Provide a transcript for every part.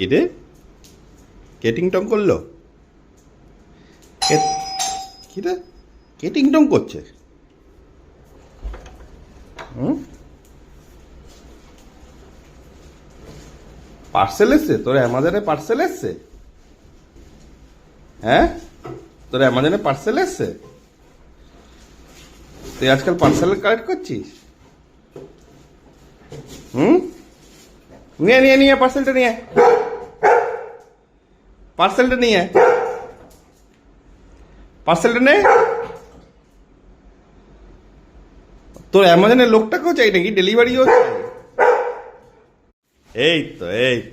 কি রে, কে টিংটং করলো? কি রে, কে টিংটং করছে? পার্সেল এসছে তোর? অ্যামাজনে পার্সেল এসছে? হ্যাঁ, তোর অ্যামাজনে পার্সেল এসছে? তুই আজকাল পার্সেল কালেক্ট করছিস? নিয়ে নিয়ে নিয়ে পার্সেলটা নিয়ে, পার্সেলটা নিয়ে, পার্সেলটা নে। তোর অ্যামাজনের লোকটাকেও চাই নাকি? ডেলিভারিও চাই? এই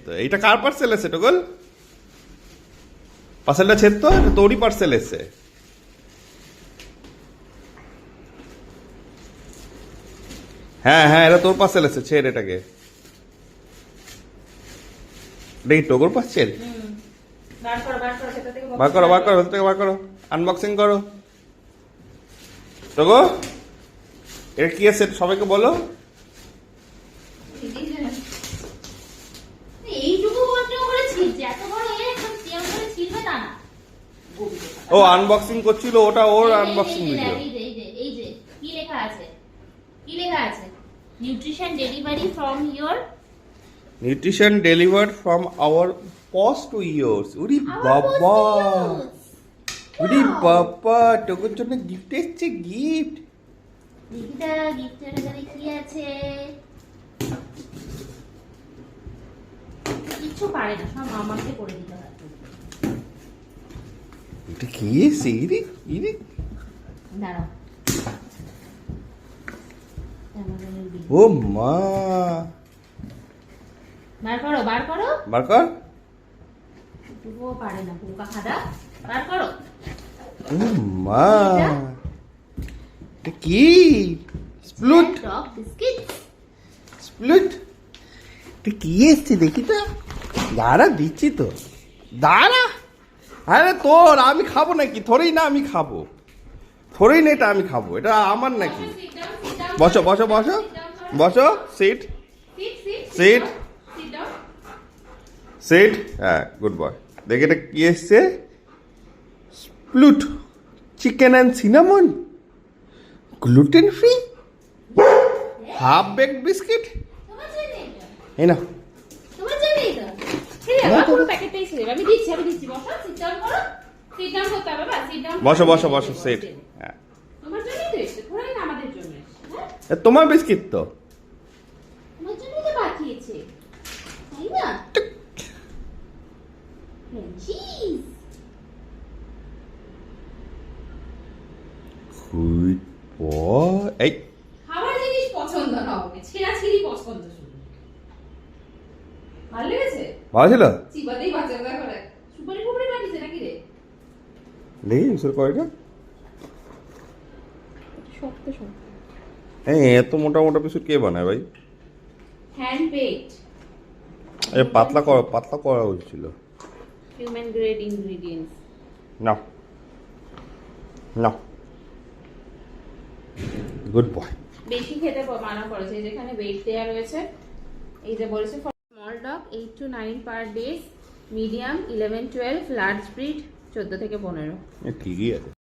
তো এইটা কার পার্সেল এসে টগল? পার্সেলটা ছেদ তো, এটা তোরই পার্সেল এসে। হ্যাঁ হ্যাঁ, এটা তোর পার্সেল এসে, ছেড় এটাকে। দেখি টগর পার্সেল। বার করো বার করো, ভেতর থেকে বার করো, আনবক্সিং করো। টগো, এটা কি আছে সবাইকে বলো। ও আনবক্সিং করছিল, ওটা ওর আনবক্সিং ভিডিও। কি লেখা আছে? কি লেখা আছে? Nutrition delivery from your, nutrition delivered from our paws to years. উরি বাবা, উরি বাবা, টগর জন্য গিফট এসছে, গিফট। দিদিটা গিফটের এখানে কি আছে? কিছু পারে না, সব আমাকে করে দিতে হয়। এটা কি এসছে? ইরি ইরি, দাঁড়াও। ও মা, বার করো বার করো, বার কর। তবুও পারে না, পোকা খাদা। বার করো। ও মা, এটা কি? স্প্লুট, টক বিস্কিট। স্প্লুট, এটা কি এসছে দেখি তো। দাঁড়া, দিচ্ছি তো, দাঁড়া। আরে তোর, আমি খাবো নাকি? থরেই না আমি খাবো, থরেই না এটা আমি খাবো, এটা আমার নাকি? বসো বসো বসো বসো, সিট সিট সিট। হ্যাঁ, গুড বয়। দেখে এটা কি এসছে? স্প্লুট chicken and cinnamon, gluten free, half baked biscuit. এই না, বসো বসো বসো, সিট। হ্যাঁ, তোমার বিস্কিট তো। এই খাবার জিনিস পছন্দ না, ওকে ছেঁড়াছিড়ি পছন্দ শুধু। ভালো লেগেছে? ভালো ছিল? চিবাতেই বাঁচা করে। সুপারি ফুপারি বানিয়েছে নাকি রে? দেখি মিস্টার কয়টা। শক্ত শক্ত। এই এত মোটা মোটা বিস্কুট কে বানায় ভাই? Hand baked. এই পাতলা করা উচিত ছিল। Human grade ingredients. না না, গুড বয়। বেশি খেতে মানা করেছে, যেখানে ওয়েট দেয়া রয়েছে। এই যে বলেছে for small dog 8 to 9 per day, medium 11-12, large breed 14 থেকে 15। ঠিকই আছে।